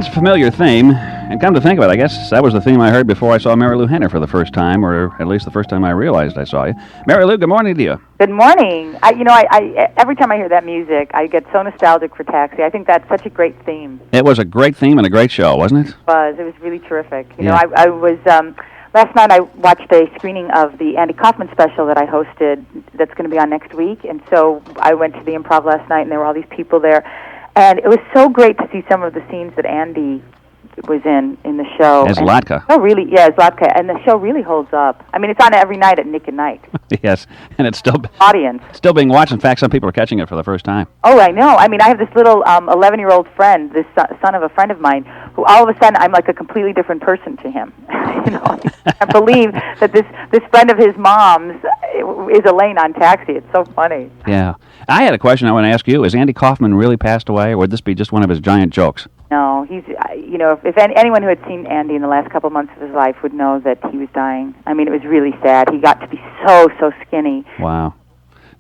that's a familiar theme. And come to think of it, I guess that was the theme I heard before I saw Marilu Henner for the first time, or at least the first time I realized I saw you. Marilu, good morning to you. Good morning. I every time I hear that music, I get so nostalgic for Taxi. I think that's such a great theme. It was a great theme and a great show, wasn't it? It was really terrific. You know, I was last night I watched a screening of the Andy Kaufman special that I hosted that's going to be on next week, and so I went to the Improv last night, and there were all these people there, and it was so great to see some of the scenes that Andy was in the show. As Latka. Oh, really? Yeah, as Latka. And the show really holds up. I mean, it's on every night at Nick at Night. Yes, and it's still audience still being watched. In fact, some people are catching it for the first time. Oh, I know. I mean, I have this little 11-year-old friend, this son of a friend of mine, who all of a sudden I'm like a completely different person to him. You know, I can't believe that this friend of his mom's is Elaine on Taxi. It's so funny. Yeah. I had a question I want to ask you. Is Andy Kaufman really passed away, or would this be just one of his giant jokes? No, he's, you know, if anyone who had seen Andy in the last couple months of his life would know that he was dying. I mean, it was really sad. He got to be so skinny. Wow.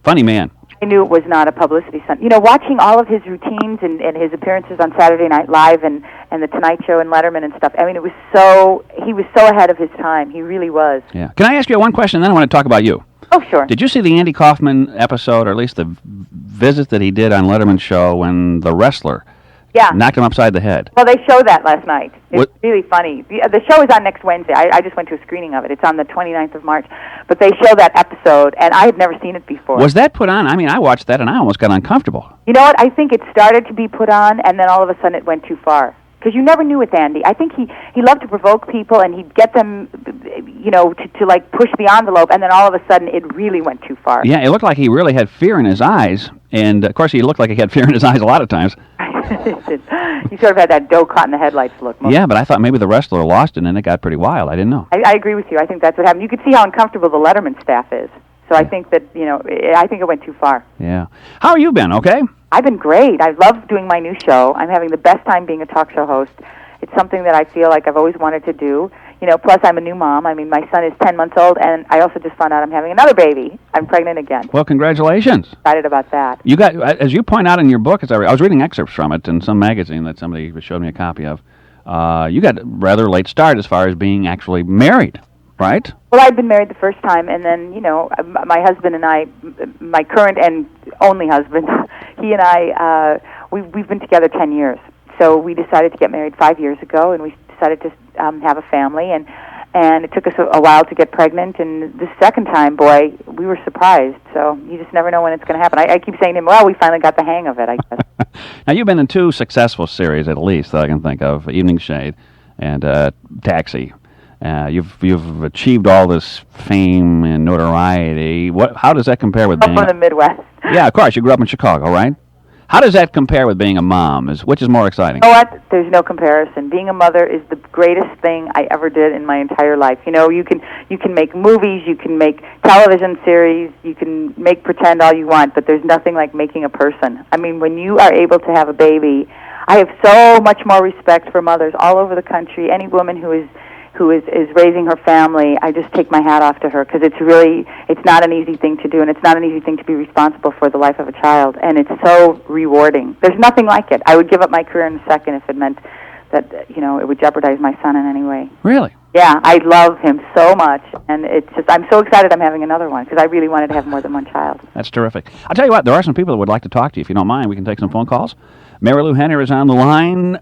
Funny man. I knew it was not a publicity stunt. You know, watching all of his routines and his appearances on Saturday Night Live and The Tonight Show and Letterman and stuff, I mean, he was so ahead of his time. He really was. Yeah. Can I ask you one question, then I want to talk about you? Oh, sure. Did you see the Andy Kaufman episode, or at least the visit that he did on Letterman's show when the wrestler knocked him upside the head? Well, they show that last night. It's really funny. The show is on next Wednesday. I just went to a screening of it. It's on the 29th of March. But they show that episode, and I had never seen it before. Was that put on? I mean, I watched that, and I almost got uncomfortable. You know what? I think it started to be put on, and then all of a sudden it went too far. Because you never knew with Andy. I think he loved to provoke people, and he'd get them, you know, to like push the envelope, and then all of a sudden it really went too far. Yeah, it looked like he really had fear in his eyes, and of course he looked like he had fear in his eyes a lot of times. He sort of had that doe caught in the headlights look. Yeah, but I thought maybe the wrestler lost it, and it got pretty wild. I didn't know. I agree with you. I think that's what happened. You could see how uncomfortable the Letterman staff is. So I think that, you know, I think it went too far. Yeah. How have you been, okay? I've been great. I love doing my new show. I'm having the best time being a talk show host. It's something that I feel like I've always wanted to do. You know, plus I'm a new mom. I mean, my son is 10 months old, and I also just found out I'm having another baby. I'm pregnant again. Well, congratulations. Excited about that. You got, as you point out in your book, I was reading excerpts from it in some magazine that somebody showed me a copy of. You got a rather late start as far as being actually married, right? Well, I'd been married the first time, and then, you know, my husband and I, my current and only husband, he and I, we've been together 10 years. So we decided to get married 5 years ago, and we decided to have a family, and it took us a while to get pregnant, and the second time, boy, we were surprised. So you just never know when it's going to happen. I keep saying to him, well, we finally got the hang of it, I guess. Now, you've been in 2 successful series, at least, that I can think of, Evening Shade and Taxi. You've achieved all this fame and notoriety. How does that compare with being... From the Midwest. Yeah, of course. You grew up in Chicago, right? How does that compare with being a mom? Which is more exciting? You know what? There's no comparison. Being a mother is the greatest thing I ever did in my entire life. You know, you can make movies, you can make television series, you can make pretend all you want, but there's nothing like making a person. I mean, when you are able to have a baby, I have so much more respect for mothers all over the country. Any woman who is raising her family, I just take my hat off to her, because it's not an easy thing to do, and it's not an easy thing to be responsible for the life of a child, and it's so rewarding. There's nothing like it. I would give up my career in a second if it meant that, you know, it would jeopardize my son in any way. Really? Yeah, I love him so much, and it's just, I'm so excited I'm having another one, because I really wanted to have more than one child. That's terrific. I'll tell you what, there are some people that would like to talk to you. If you don't mind, we can take some phone calls. Marilu Henner is on the line.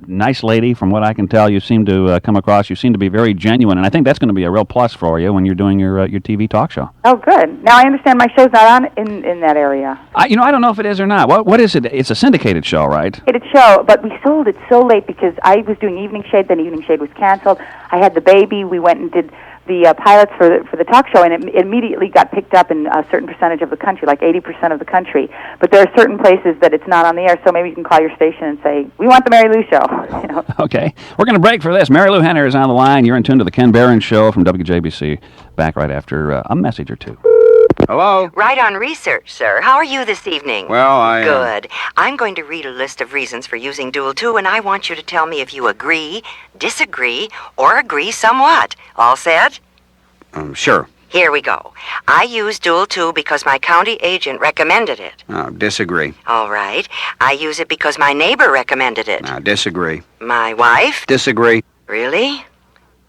Nice lady, from what I can tell. You seem to come across, you seem to be very genuine, and I think that's going to be a real plus for you when you're doing your TV talk show. Oh, good. Now I understand my show's not on in that area. I don't know if it is or not. What is it? It's a syndicated show, right? Syndicated show, but we sold it so late because I was doing Evening Shade, then Evening Shade was canceled. I had the baby. We went and did the pilots for the talk show, and it immediately got picked up in a certain percentage of the country, like 80% of the country. But there are certain places that it's not on the air, so maybe you can call your station and say, we want the Marilu show. You know? Okay. We're going to break for this. Marilu Henner is on the line. You're in tune to the Ken Behrens Show from WJBC. Back right after a message or two. Hello? Right on research, sir. How are you this evening? Well, Good. I'm going to read a list of reasons for using Dual 2, and I want you to tell me if you agree, disagree, or agree somewhat. All set? Sure. Here we go. I use Dual 2 because my county agent recommended it. Oh, disagree. All right. I use it because my neighbor recommended it. Disagree. My wife? Disagree. Really?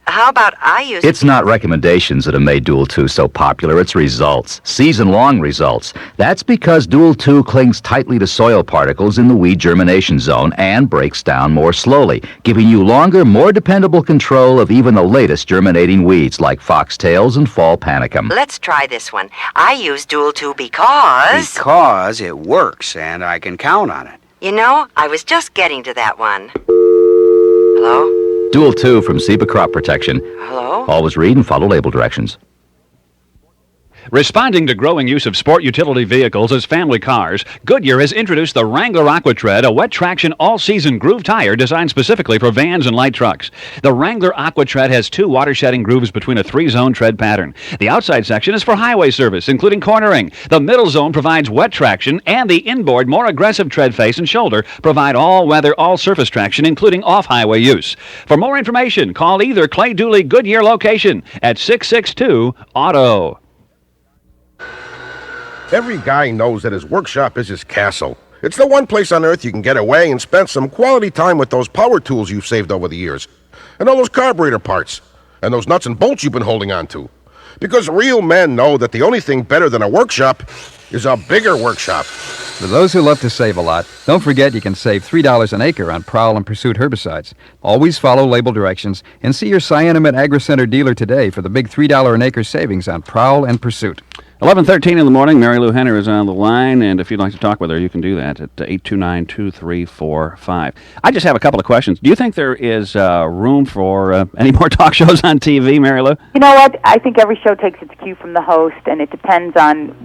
How about I use it? It's not recommendations that have made Dual 2 so popular, it's results. Season-long results. That's because Dual 2 clings tightly to soil particles in the weed germination zone and breaks down more slowly, giving you longer, more dependable control of even the latest germinating weeds like foxtails and fall panicum. Let's try this one. I use Dual 2 because... Because it works, and I can count on it. You know, I was just getting to that one. Hello? Dual 2 from Zebra Crop Protection. Hello? Always read and follow label directions. Responding to growing use of sport utility vehicles as family cars, Goodyear has introduced the Wrangler AquaTread, a wet-traction, all-season groove tire designed specifically for vans and light trucks. The Wrangler AquaTread has 2 water-shedding grooves between a 3-zone tread pattern. The outside section is for highway service, including cornering. The middle zone provides wet traction, and the inboard, more aggressive tread face and shoulder provide all-weather, all-surface traction, including off-highway use. For more information, call either Clay Dooley Goodyear location at 662-AUTO. Every guy knows that his workshop is his castle. It's the one place on earth you can get away and spend some quality time with those power tools you've saved over the years. And all those carburetor parts. And those nuts and bolts you've been holding on to. Because real men know that the only thing better than a workshop is a bigger workshop. For those who love to save a lot, don't forget you can save $3 an acre on Prowl and Pursuit herbicides. Always follow label directions and see your Cyanamid Agri-Center dealer today for the big $3 an acre savings on Prowl and Pursuit. 11:13 in the morning. Marilu Henner is on the line, and if you'd like to talk with her, you can do that at 829-2345. I just have a couple of questions. Do you think there is room for any more talk shows on TV, Marilu? You know what? I think every show takes its cue from the host, and it depends on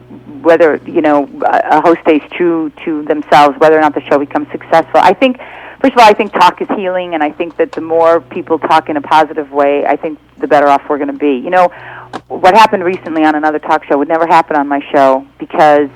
whether, a host stays true to themselves, whether or not the show becomes successful. I think, first of all, I think talk is healing, and I think that the more people talk in a positive way, I think the better off we're going to be. What happened recently on another talk show would never happen on my show, because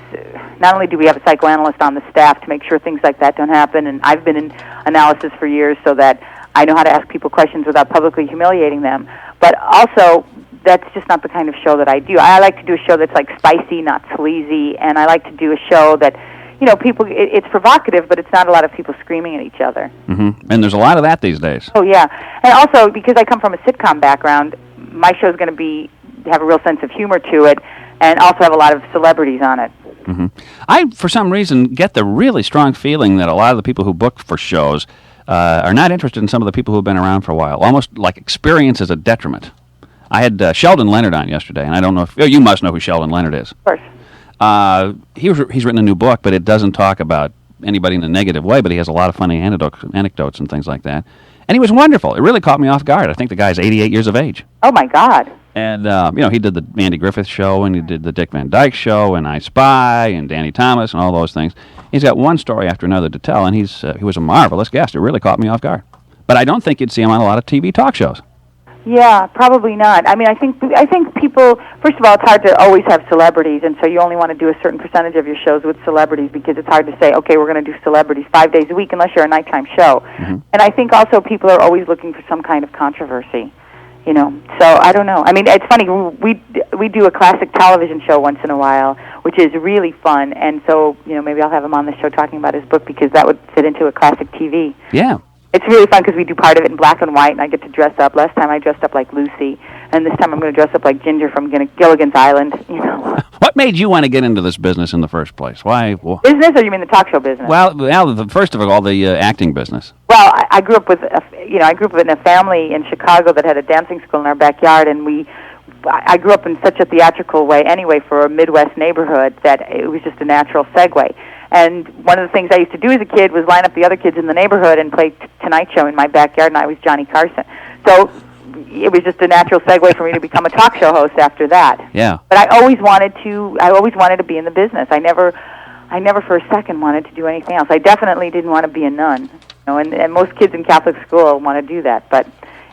not only do we have a psychoanalyst on the staff to make sure things like that don't happen, and I've been in analysis for years so that I know how to ask people questions without publicly humiliating them, but also that's just not the kind of show that I do. I like to do a show that's like spicy, not sleazy, and I like to do a show that, it's provocative, but it's not a lot of people screaming at each other. Mm-hmm. And there's a lot of that these days. Oh, yeah. And also, because I come from a sitcom background, my show's going to have a real sense of humor to it, and also have a lot of celebrities on it. Mm-hmm. I, for some reason, get the really strong feeling that a lot of the people who book for shows are not interested in some of the people who have been around for a while, almost like experience is a detriment. I had Sheldon Leonard on yesterday, and I don't know if... you must know who Sheldon Leonard is. Of course. He's written a new book, but it doesn't talk about anybody in a negative way, but he has a lot of funny anecdotes and things like that. And he was wonderful. It really caught me off guard. I think the guy's 88 years of age. Oh, my God. And, he did the Andy Griffith Show, and he did the Dick Van Dyke Show, and I Spy, and Danny Thomas, and all those things. He's got one story after another to tell, and he was a marvelous guest. It really caught me off guard. But I don't think you'd see him on a lot of TV talk shows. Yeah, probably not. I mean, I think people, first of all, it's hard to always have celebrities, and so you only want to do a certain percentage of your shows with celebrities, because it's hard to say, okay, we're going to do celebrities 5 days a week unless you're a nighttime show. Mm-hmm. And I think also people are always looking for some kind of controversy, So I don't know. I mean, it's funny, we do a classic television show once in a while, which is really fun, and so, maybe I'll have him on the show talking about his book, because that would fit into a classic TV. Yeah. It's really fun because we do part of it in black and white, and I get to dress up. Last time I dressed up like Lucy, and this time I'm going to dress up like Ginger from Gilligan's Island. What made you want to get into this business in the first place? Why? Business, or you mean the talk show business? Well, first of all, the acting business. Well, I grew up with, I grew up in a family in Chicago that had a dancing school in our backyard, and I grew up in such a theatrical way anyway for a Midwest neighborhood that it was just a natural segue. And one of the things I used to do as a kid was line up the other kids in the neighborhood and play Tonight Show in my backyard, and I was Johnny Carson. So it was just a natural segue for me to become a talk show host after that. Yeah. But I always wanted to be in the business. I never for a second wanted to do anything else. I definitely didn't want to be a nun. And most kids in Catholic school want to do that. But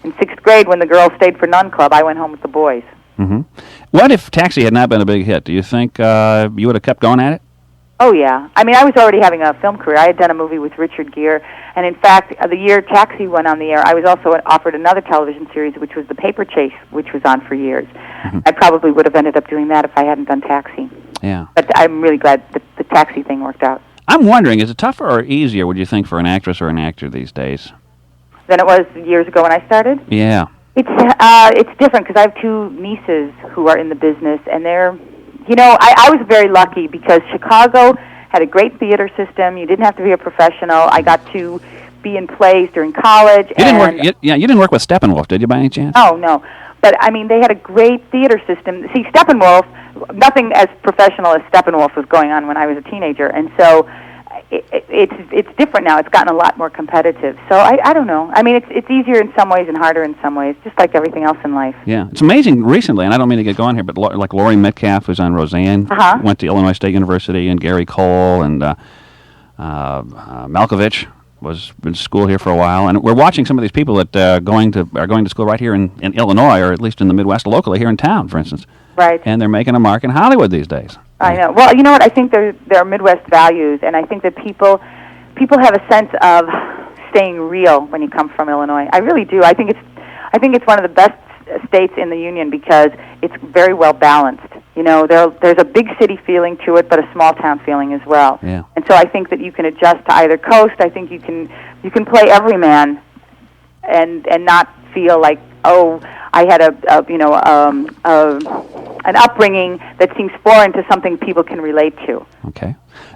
in 6th grade, when the girls stayed for nun club, I went home with the boys. Mm-hmm. What if Taxi had not been a big hit? Do you think you would have kept going at it? Oh, yeah. I mean, I was already having a film career. I had done a movie with Richard Gere, and in fact, the year Taxi went on the air, I was also offered another television series, which was The Paper Chase, which was on for years. I probably would have ended up doing that if I hadn't done Taxi. Yeah. But I'm really glad the Taxi thing worked out. I'm wondering, is it tougher or easier, would you think, for an actress or an actor these days? Than it was years ago when I started? Yeah. It's different because I have two nieces who are in the business, and they're, I was very lucky because Chicago had a great theater system. You didn't have to be a professional. I got to be in plays during college. You didn't work with Steppenwolf, did you, by any chance? Oh, no. But, they had a great theater system. See, Steppenwolf, nothing as professional as Steppenwolf was going on when I was a teenager, and so it's different now. It's gotten a lot more competitive. So I don't know. It's easier in some ways and harder in some ways, just like everything else in life. Yeah. It's amazing recently, and I don't mean to get going here, but like Laurie Metcalf, who's on Roseanne, went to Illinois State University, and Gary Cole, and Malkovich was in school here for a while, and we're watching some of these people that are going to school right here in Illinois, or at least in the Midwest locally, here in town, for instance. Right. And they're making a mark in Hollywood these days. I know. Well, you know what? I think there are Midwest values, and I think that people have a sense of staying real when you come from Illinois. I really do. I think it's one of the best states in the union because it's very well balanced. There's a big city feeling to it, but a small town feeling as well. Yeah. And so I think that you can adjust to either coast. I think you can play everyman, and not feel like, oh, I had an upbringing that seems foreign to something people can relate to. Okay.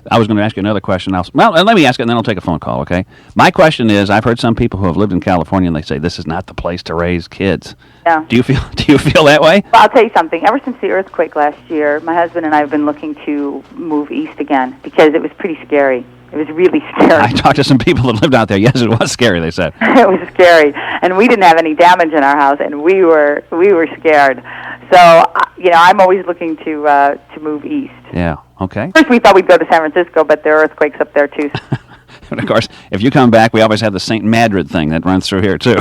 I was going to ask you another question. Let me ask it, and then I'll take a phone call, okay? My question is, I've heard some people who have lived in California, and they say, this is not the place to raise kids. Yeah. Do you feel that way? Well, I'll tell you something. Ever since the earthquake last year, my husband and I have been looking to move east again because it was pretty scary. It was really scary. I talked to some people that lived out there. Yes, it was scary, they said. It was scary. And we didn't have any damage in our house, and we were scared. So, I'm always looking to move east. Yeah, okay. First, we thought we'd go to San Francisco, but there are earthquakes up there, too. And, of course, if you come back, we always have the St. Madrid thing that runs through here, too.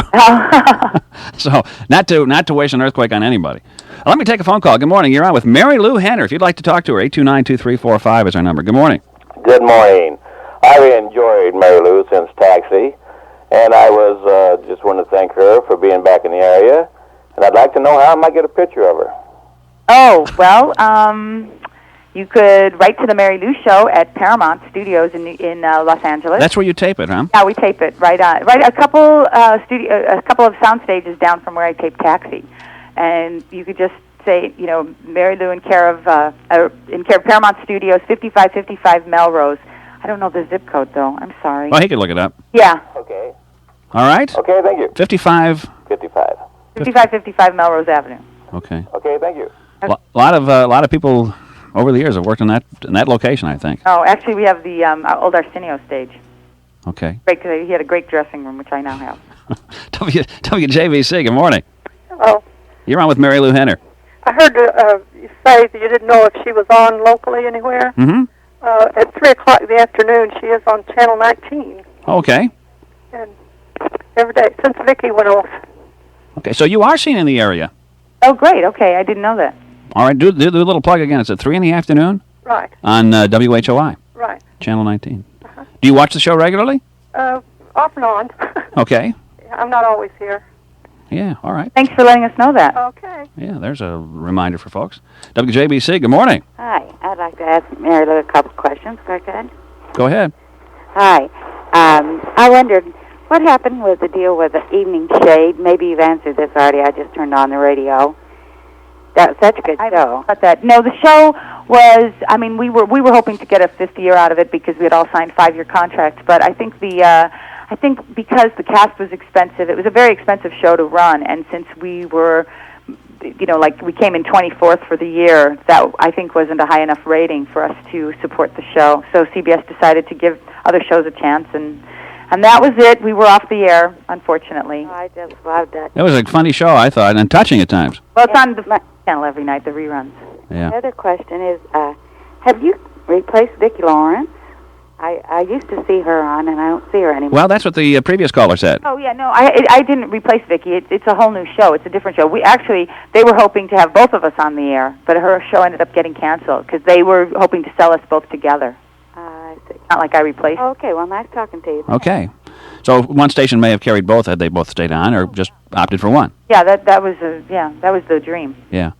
So, not to wish an earthquake on anybody. Let me take a phone call. Good morning. You're on with Marilu Henner. If you'd like to talk to her, 829-2345 is our number. Good morning. Good morning. I've enjoyed Marilu since Taxi, and I was just want to thank her for being back in the area, and I'd like to know how I might get a picture of her. Oh, well, you could write to the Marilu Show at Paramount Studios in Los Angeles. That's where you tape it, huh? Yeah, we tape it right a couple of sound stages down from where I tape Taxi, and you could just say, Marilu in care of Paramount Studios, 5555 Melrose. I don't know the zip code, though. I'm sorry. Well, he could look it up. Yeah. Okay. All right. Okay, thank you. 5555 Melrose Avenue. Okay. Okay, thank you. A lot of people over the years have worked in that location, I think. Oh, actually, we have the old Arsenio stage. Okay. Great, because he had a great dressing room, which I now have. WJBC, good morning. Hello. You're on with Marilu Henner. I heard you say that you didn't know if she was on locally anywhere. Mm-hmm. At 3 o'clock in the afternoon, she is on Channel 19. Okay. And every day, since Vicki went off. Okay, so you are seen in the area. Oh, great. Okay, I didn't know that. All right, do a little plug again. It's at 3 in the afternoon? Right. On WHOI. Right. Channel 19. Uh-huh. Do you watch the show regularly? Off and on. Okay. I'm not always here. Yeah, all right. Thanks for letting us know that. Okay. Yeah, there's a reminder for folks. WJBC, good morning. Hi, I'd like to ask Marilu a couple questions, if I could. Go ahead. Hi. I wondered, what happened with the deal with the Evening Shade? Maybe you've answered this already. I just turned on the radio. That was such a good show. About that. No, the show was, we were hoping to get a 5th year out of it because we had all signed 5-year contracts, but I think because the cast was expensive, it was a very expensive show to run, and since we were, we came in 24th for the year, that I think wasn't a high enough rating for us to support the show. So CBS decided to give other shows a chance, and that was it. We were off the air, unfortunately. Oh, I just loved it. It was a funny show, I thought, and touching at times. Well, it's on the channel every night, the reruns. Yeah. The other question is, have you replaced Vicki Lawrence? I used to see her on, and I don't see her anymore. Well, that's what the previous caller said. Oh, yeah, no, I didn't replace Vicki. It's a whole new show. It's a different show. They were hoping to have both of us on the air, but her show ended up getting canceled because they were hoping to sell us both together. I see. Not like I replaced. Okay, well, nice talking to you. Okay. So one station may have carried both had they both stayed on, or just opted for one. Yeah, that was the dream. Yeah.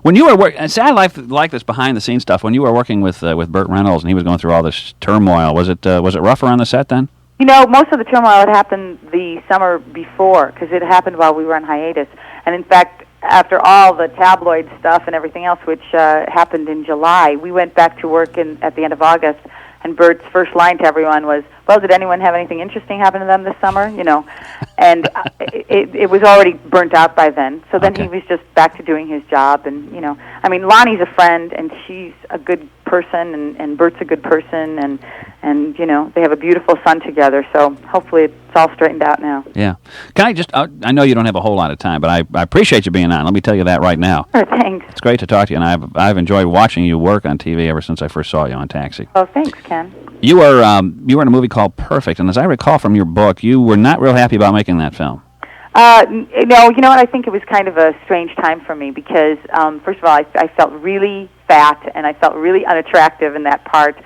When you were see, I like this behind the scenes stuff. When you were working with Burt Reynolds and he was going through all this turmoil, was it rougher on the set then? You know, most of the turmoil had happened the summer before because it happened while we were on hiatus. And in fact, after all the tabloid stuff and everything else, which happened in July, we went back to work at the end of August. And Bert's first line to everyone was, "Well, did anyone have anything interesting happen to them this summer?" You know, and it was already burnt out by then. So then he was just back to doing his job. And you know, I mean, Lonnie's a friend, and she's a good person, and Bert's a good person, and you know, they have a beautiful son together. So hopefully it's all straightened out now. Yeah. Can I just? I know you don't have a whole lot of time, but I appreciate you being on. Let me tell you that right now. Sure, thanks. It's great to talk to you, and I've enjoyed watching you work on TV ever since I first saw you on Taxi. Oh, thanks, Ken. You were in a movie called Perfect, and as I recall from your book, you were not real happy about making that film. No, you know what? I think it was kind of a strange time for me because, first of all, I felt really fat and I felt really unattractive in that part.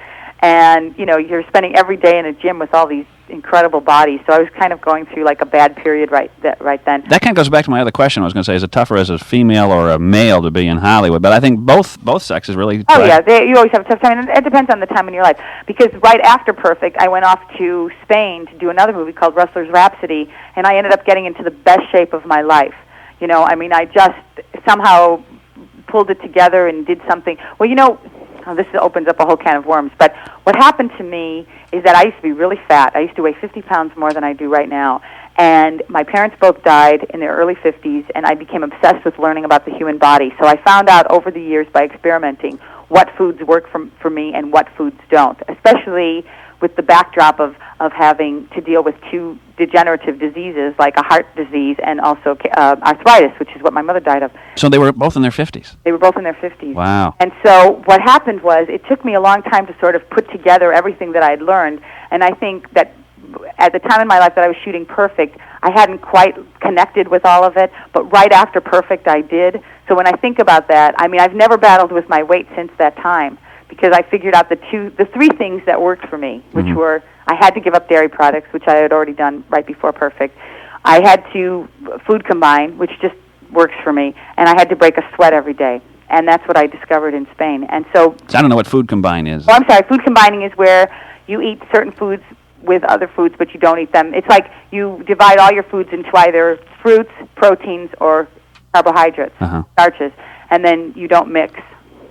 And, you know, you're spending every day in a gym with all these incredible bodies. So I was kind of going through like a bad period right then. That kind of goes back to my other question. I was going to say, is it tougher as a female or a male to be in Hollywood? But I think both sexes really try. Oh, yeah. You always have a tough time. And it depends on the time in your life. Because right after Perfect, I went off to Spain to do another movie called Rustler's Rhapsody, and I ended up getting into the best shape of my life. You know, I mean, I just somehow pulled it together and did something. Well, you know, this opens up a whole can of worms, but what happened to me is that I used to be really fat. I used to weigh 50 pounds more than I do right now. And my parents both died in their early 50s, and I became obsessed with learning about the human body. So I found out over the years by experimenting what foods work for me and what foods don't, especially with the backdrop of having to deal with two degenerative diseases like a heart disease and also arthritis, which is what my mother died of. So they were both in their 50s? They were both in their 50s. Wow. And so what happened was it took me a long time to sort of put together everything that I'd learned, and I think that at the time in my life that I was shooting Perfect, I hadn't quite connected with all of it, but right after Perfect I did. So when I think about that, I mean, I've never battled with my weight since that time, because I figured out the three things that worked for me, which were I had to give up dairy products, which I had already done right before Perfect. I had to food combine, which just works for me, and I had to break a sweat every day. And that's what I discovered in Spain. And so I don't know what food combine is. Oh, I'm sorry. Food combining is where you eat certain foods with other foods, but you don't eat them. It's like you divide all your foods into either fruits, proteins, or carbohydrates, starches, and then you don't mix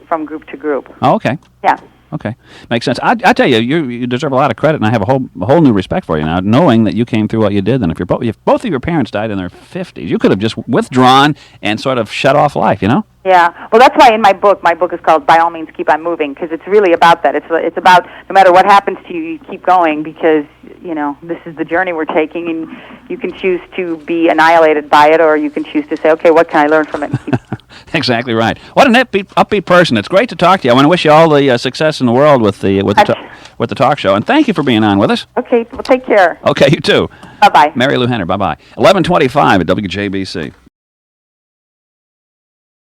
from group to group. Oh, okay. Yeah. Okay, makes sense. I tell you, you deserve a lot of credit, and I have a whole new respect for you now, knowing that you came through what you did. And if both of your parents died in their 50s, you could have just withdrawn and sort of shut off life, you know? Yeah. Well, that's why in my book is called By All Means Keep On Moving, because it's really about that. It's about no matter what happens to you, you keep going because, you know, this is the journey we're taking, and you can choose to be annihilated by it, or you can choose to say, okay, what can I learn from it? And keep Exactly right. What an upbeat person. It's great to talk to you. I want to wish you all the success in the world with the talk show, and thank you for being on with us. Okay, well, take care. Okay, you too. Bye-bye. Marilu Henner, bye-bye. 11:25 at WJBC.